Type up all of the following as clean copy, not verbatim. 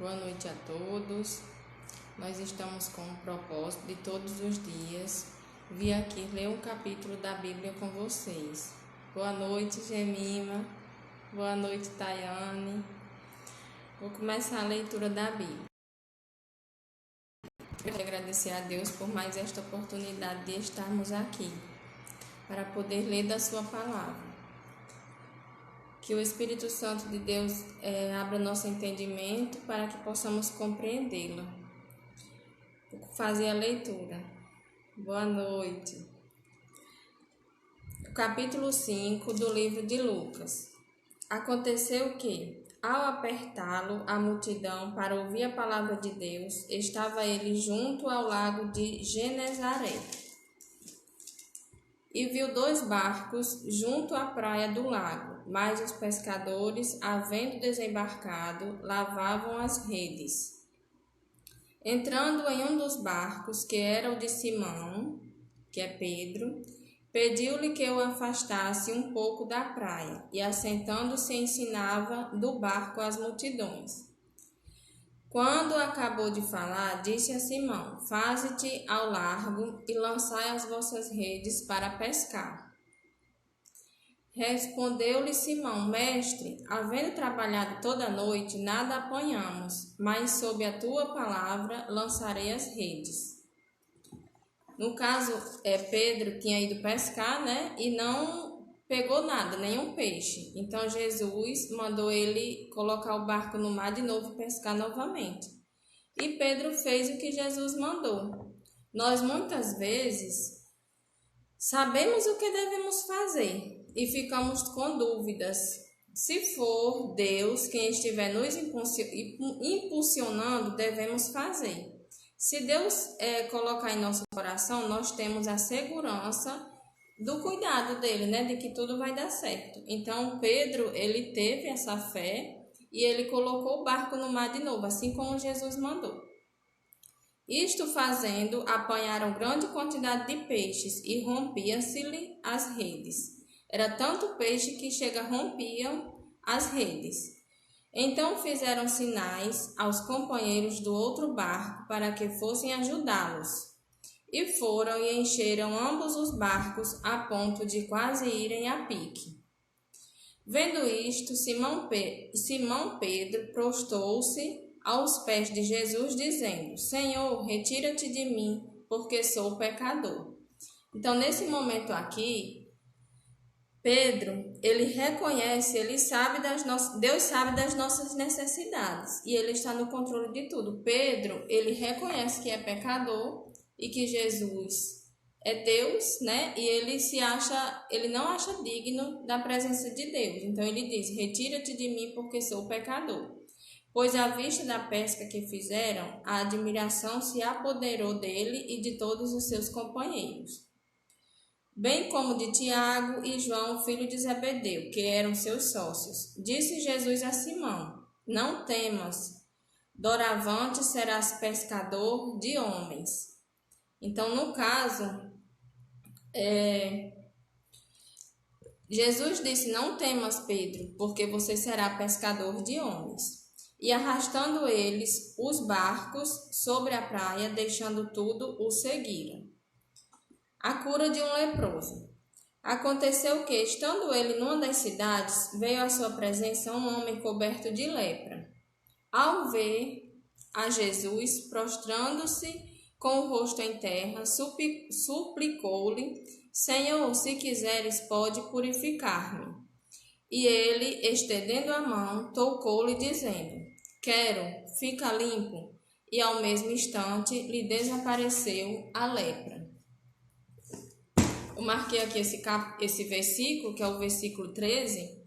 Boa noite a todos. Nós estamos com o propósito de todos os dias vir aqui ler um capítulo da Bíblia com vocês. Boa noite, Gemima. Boa noite, Tayane. Vou começar a leitura da Bíblia. Eu quero agradecer a Deus por mais esta oportunidade de estarmos aqui para poder ler da sua palavra. Que o Espírito Santo de Deus abra nosso entendimento para que possamos compreendê-lo. Vou fazer a leitura. Boa noite. Capítulo 5 do livro de Lucas. Aconteceu que, ao apertá-lo a multidão para ouvir a palavra de Deus, estava ele junto ao lago de Genezaré. E viu 2 barcos junto à praia do lago, mas os pescadores, havendo desembarcado, lavavam as redes. Entrando em um dos barcos, que era o de Simão, que é Pedro, pediu-lhe que o afastasse um pouco da praia, e assentando-se ensinava do barco às multidões. Quando acabou de falar, disse a Simão: Faze-te ao largo e lançai as vossas redes para pescar. Respondeu-lhe Simão: Mestre, havendo trabalhado toda a noite, nada apanhamos, mas sob a tua palavra lançarei as redes. No caso, Pedro tinha ido pescar, e não pegou nada, nenhum peixe. Então Jesus mandou ele colocar o barco no mar de novo e pescar novamente. E Pedro fez o que Jesus mandou. Nós muitas vezes sabemos o que devemos fazer e ficamos com dúvidas. Se for Deus quem estiver nos impulsionando, devemos fazer. Se Deus colocar em nosso coração, nós temos a segurança do cuidado dele, de que tudo vai dar certo. Então, Pedro, ele teve essa fé e ele colocou o barco no mar de novo, assim como Jesus mandou. Isto fazendo, apanharam grande quantidade de peixes e rompiam-se-lhe as redes. Era tanto peixe que rompiam as redes. Então fizeram sinais aos companheiros do outro barco para que fossem ajudá-los. E foram e encheram ambos os barcos a ponto de quase irem a pique. Vendo isto, Simão Pedro prostou-se aos pés de Jesus, dizendo: Senhor, retira-te de mim, porque sou pecador. Então, nesse momento aqui, Pedro, ele reconhece, Deus sabe das nossas necessidades e ele está no controle de tudo. Pedro, ele reconhece que é pecador e que Jesus é Deus, e ele não acha digno da presença de Deus. Então ele diz: retira-te de mim, porque sou pecador. Pois à vista da pesca que fizeram, a admiração se apoderou dele e de todos os seus companheiros, bem como de Tiago e João, filho de Zebedeu, que eram seus sócios. Disse Jesus a Simão: Não temas, doravante serás pescador de homens. Então, no caso, Jesus disse: Não temas, Pedro, porque você será pescador de homens. E arrastando eles os barcos sobre a praia, deixando tudo, o seguiram. A cura de um leproso. Aconteceu que, estando ele numa das cidades, veio à sua presença um homem coberto de lepra. Ao ver a Jesus, prostrando-se com o rosto em terra, suplicou-lhe: Senhor, se quiseres, pode purificar-me. E ele, estendendo a mão, tocou-lhe, dizendo: Quero, fica limpo. E ao mesmo instante lhe desapareceu a lepra. Eu marquei aqui esse versículo, que é o versículo 13,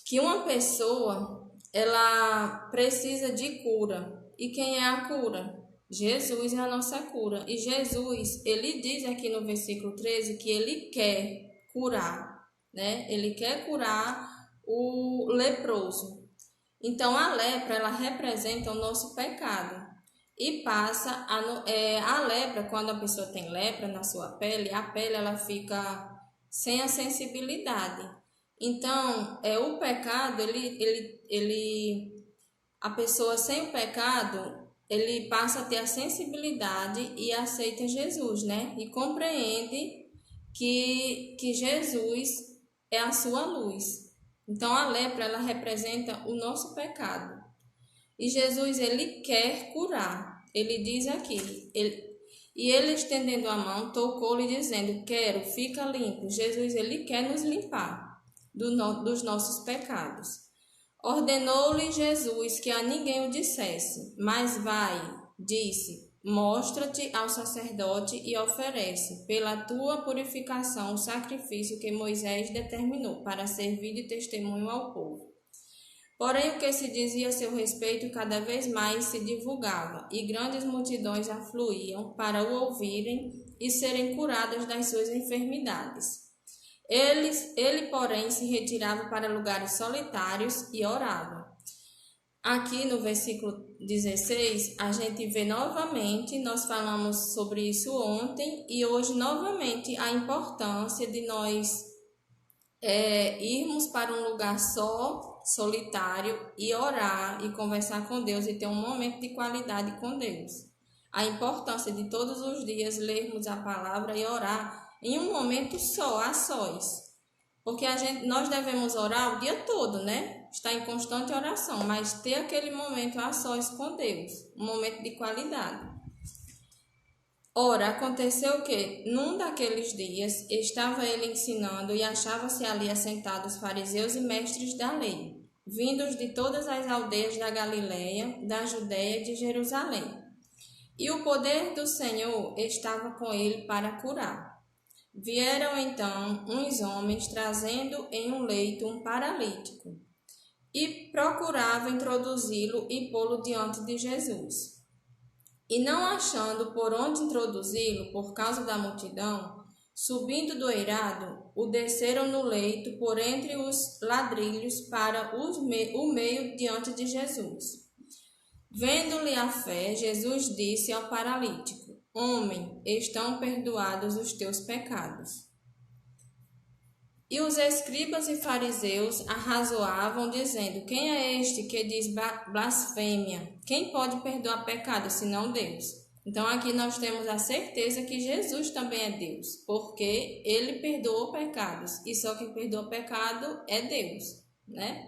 que uma pessoa, ela precisa de cura. E quem é a cura? Jesus é a nossa cura. E Jesus, ele diz aqui no versículo 13 que ele quer curar, Ele quer curar o leproso. Então, a lepra, ela representa o nosso pecado. E passa a lepra, quando a pessoa tem lepra na sua pele, a pele ela fica sem a sensibilidade. Então, o pecado, ele a pessoa sem o pecado, ele passa a ter a sensibilidade e aceita Jesus, né? E compreende que Jesus é a sua luz. Então a lepra, ela representa o nosso pecado. E Jesus, ele quer curar. Ele diz aqui, ele estendendo a mão, tocou-lhe dizendo, quero, fica limpo. Jesus, ele quer nos limpar dos nossos pecados. Ordenou-lhe Jesus que a ninguém o dissesse, mas vai, disse, mostra-te ao sacerdote e oferece, pela tua purificação, o sacrifício que Moisés determinou para servir de testemunho ao povo. Porém, o que se dizia a seu respeito cada vez mais se divulgava, e grandes multidões afluíam para o ouvirem e serem curadas das suas enfermidades. Ele, porém, se retirava para lugares solitários e orava. Aqui no versículo 16, a gente vê novamente, nós falamos sobre isso ontem, e hoje novamente a importância de nós irmos para um lugar só, solitário, e orar e conversar com Deus e ter um momento de qualidade com Deus. A importância de todos os dias lermos a palavra e orar em um momento só, a sós. Porque nós devemos orar o dia todo, né? Estar em constante oração, mas ter aquele momento a sós com Deus, um momento de qualidade. Ora, aconteceu que, num daqueles dias, estava ele ensinando e achava-se ali assentados fariseus e mestres da lei, vindos de todas as aldeias da Galileia, da Judéia e de Jerusalém. E o poder do Senhor estava com ele para curar. Vieram então uns homens trazendo em um leito um paralítico e procuravam introduzi-lo e pô-lo diante de Jesus. E não achando por onde introduzi-lo por causa da multidão, subindo do eirado, o desceram no leito por entre os ladrilhos para o meio diante de Jesus. Vendo-lhe a fé, Jesus disse ao paralítico: Homem, estão perdoados os teus pecados. E os escribas e fariseus arrazoavam, dizendo: Quem é este que diz blasfêmia? Quem pode perdoar pecado, senão Deus? Então aqui nós temos a certeza que Jesus também é Deus, porque ele perdoou pecados, e só quem perdoa pecado é Deus, né?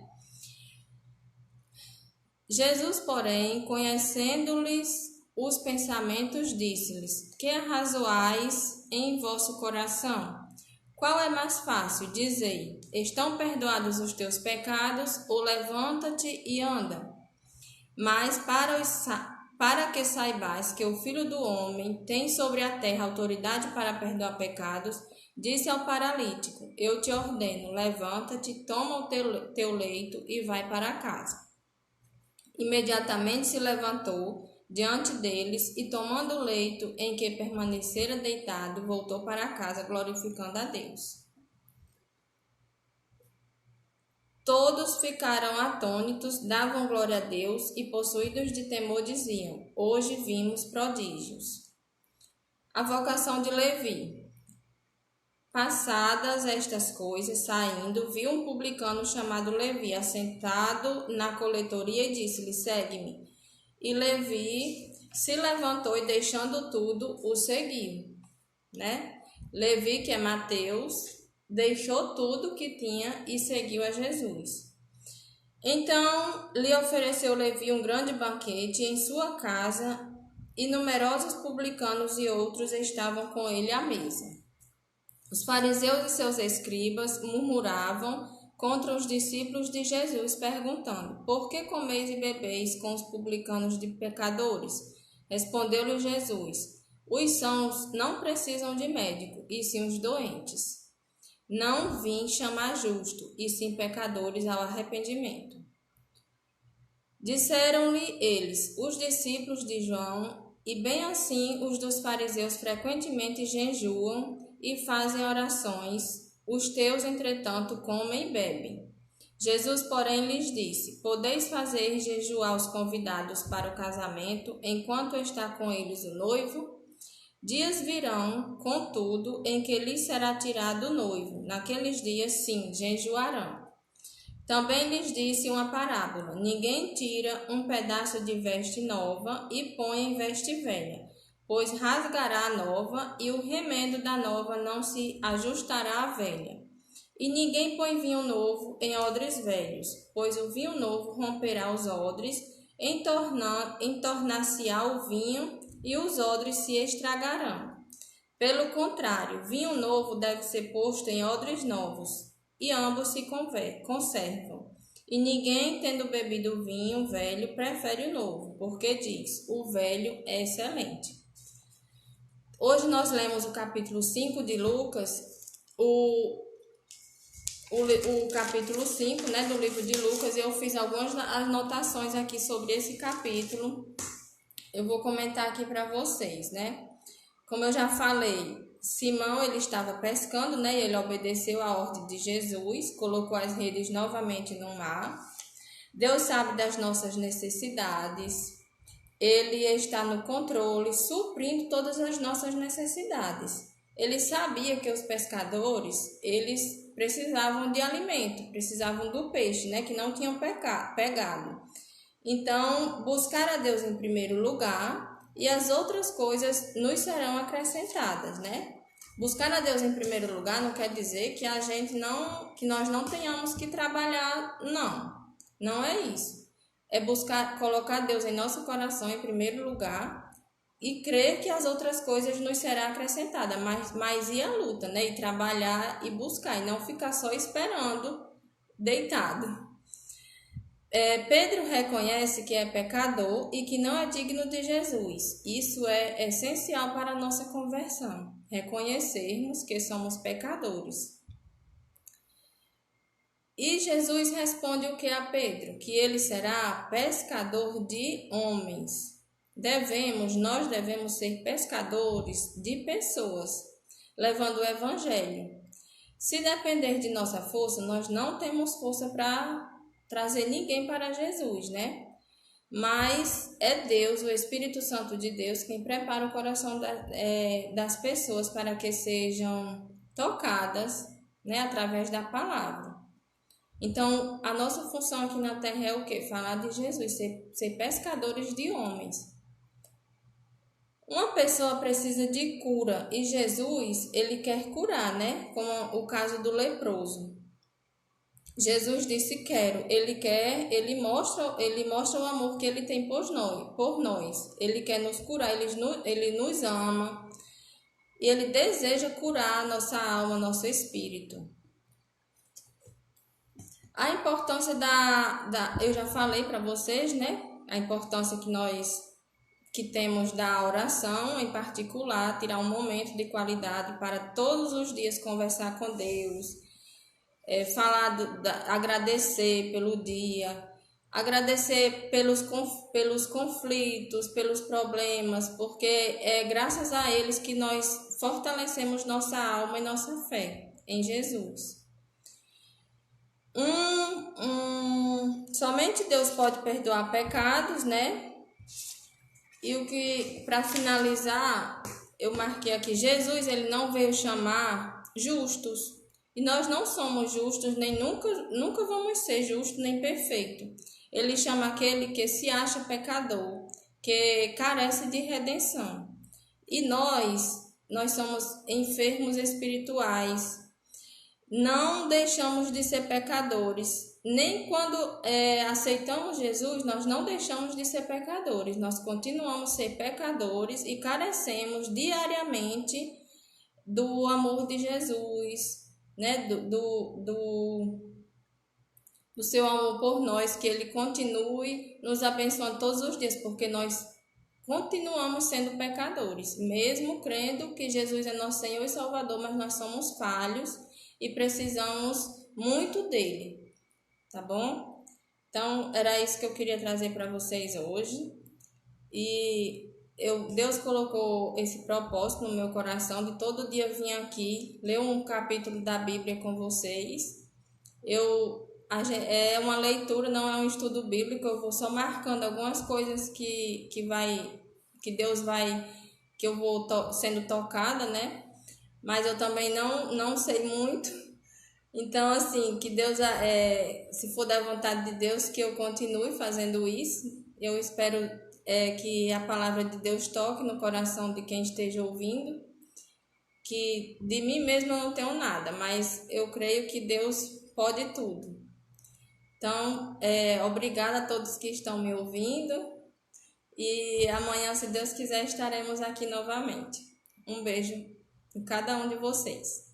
Jesus, porém, conhecendo-lhes os pensamentos, disse-lhes: Que arrazoais em vosso coração? Qual é mais fácil? Dizei: Estão perdoados os teus pecados, ou levanta-te e anda? Mas para que saibais que o Filho do Homem tem sobre a terra autoridade para perdoar pecados, disse ao paralítico: Eu te ordeno, levanta-te, toma o teu leito e vai para casa. Imediatamente se levantou diante deles e, tomando o leito em que permanecera deitado, voltou para casa, glorificando a Deus. Todos ficaram atônitos, davam glória a Deus e, possuídos de temor, diziam: Hoje vimos prodígios. A vocação de Levi. Passadas estas coisas, saindo, viu um publicano chamado Levi, assentado na coletoria, e disse-lhe: Segue-me. E Levi se levantou e, deixando tudo, o seguiu, né? Levi, que é Mateus, deixou tudo que tinha e seguiu a Jesus. Então lhe ofereceu Levi um grande banquete em sua casa, e numerosos publicanos e outros estavam com ele à mesa. Os fariseus e seus escribas murmuravam contra os discípulos de Jesus, perguntando: Por que comeis e bebeis com os publicanos e pecadores? Respondeu-lhe Jesus: Os sãos não precisam de médico, e sim os doentes. Não vim chamar justo, e sim pecadores ao arrependimento. Disseram-lhe eles, os discípulos de João, e bem assim os dos fariseus frequentemente jejuam e fazem orações, os teus, entretanto, comem e bebem. Jesus, porém, lhes disse: Podeis fazer jejuar os convidados para o casamento, enquanto está com eles o noivo? Dias virão, contudo, em que lhes será tirado o noivo. Naqueles dias, sim, jejuarão. Também lhes disse uma parábola: ninguém tira um pedaço de veste nova e põe em veste velha, pois rasgará a nova e o remendo da nova não se ajustará à velha. E ninguém põe vinho novo em odres velhos, pois o vinho novo romperá os odres, entornar-se-á o vinho e os odres se estragarão. Pelo contrário, vinho novo deve ser posto em odres novos, e ambos se conservam. E ninguém, tendo bebido vinho velho, prefere o novo, porque diz: o velho é excelente. Hoje nós lemos o capítulo 5 de Lucas, o capítulo 5, né, do livro de Lucas, e eu fiz algumas anotações aqui sobre esse capítulo. Eu vou comentar aqui para vocês, né? Como eu já falei, Simão ele estava pescando, né? Ele obedeceu à ordem de Jesus, colocou as redes novamente no mar. Deus sabe das nossas necessidades. Ele está no controle, suprindo todas as nossas necessidades. Ele sabia que os pescadores, eles precisavam de alimento, precisavam do peixe, né? Que não tinham pegado. Então, buscar a Deus em primeiro lugar, e as outras coisas nos serão acrescentadas, né? Buscar a Deus em primeiro lugar não quer dizer que nós não tenhamos que trabalhar, não é isso. É colocar Deus em nosso coração em primeiro lugar e crer que as outras coisas nos serão acrescentadas, mas ir à luta, né? E trabalhar e buscar, e não ficar só esperando deitado. Pedro reconhece que é pecador e que não é digno de Jesus. Isso é essencial para a nossa conversão, reconhecermos que somos pecadores. E Jesus responde o que a Pedro? Que ele será pescador de homens. Nós devemos ser pescadores de pessoas, levando o evangelho. Se depender de nossa força, nós não temos força para trazer ninguém para Jesus, né? Mas é Deus, o Espírito Santo de Deus, quem prepara o coração das pessoas para que sejam tocadas, né, através da palavra. Então, a nossa função aqui na terra é o quê? Falar de Jesus, ser pescadores de homens. Uma pessoa precisa de cura e Jesus, ele quer curar, né? Como o caso do leproso. Jesus disse quero, ele mostra o amor que ele tem por nós. Ele quer nos curar, ele nos ama e ele deseja curar nossa alma, nosso espírito. A importância eu já falei para vocês, né? A importância que temos da oração, em particular, tirar um momento de qualidade para todos os dias conversar com Deus. Agradecer pelo dia, agradecer pelos conflitos, pelos problemas, porque é graças a eles que nós fortalecemos nossa alma e nossa fé em Jesus. Somente Deus pode perdoar pecados, né? E para finalizar, eu marquei aqui, Jesus, ele não veio chamar justos. E nós não somos justos, nem nunca vamos ser justos nem perfeitos. Ele chama aquele que se acha pecador, que carece de redenção. E nós somos enfermos espirituais. Não deixamos de ser pecadores. Nem quando aceitamos Jesus, nós não deixamos de ser pecadores. Nós continuamos a ser pecadores e carecemos diariamente do amor de Jesus, né, do seu amor por nós, que ele continue nos abençoando todos os dias, porque nós continuamos sendo pecadores, mesmo crendo que Jesus é nosso Senhor e Salvador, mas nós somos falhos e precisamos muito dele, tá bom? Então, era isso que eu queria trazer para vocês hoje, e Deus colocou esse propósito no meu coração de todo dia vir aqui, ler um capítulo da Bíblia com vocês. É uma leitura, não é um estudo bíblico, eu vou só marcando algumas coisas que eu vou sendo tocada, né? Mas eu também não sei muito, Então, assim, que Deus, se for da vontade de Deus, que eu continue fazendo isso. Eu espero que a palavra de Deus toque no coração de quem esteja ouvindo, que de mim mesma eu não tenho nada, mas eu creio que Deus pode tudo. Então, obrigada a todos que estão me ouvindo e amanhã, se Deus quiser, estaremos aqui novamente. Um beijo em cada um de vocês.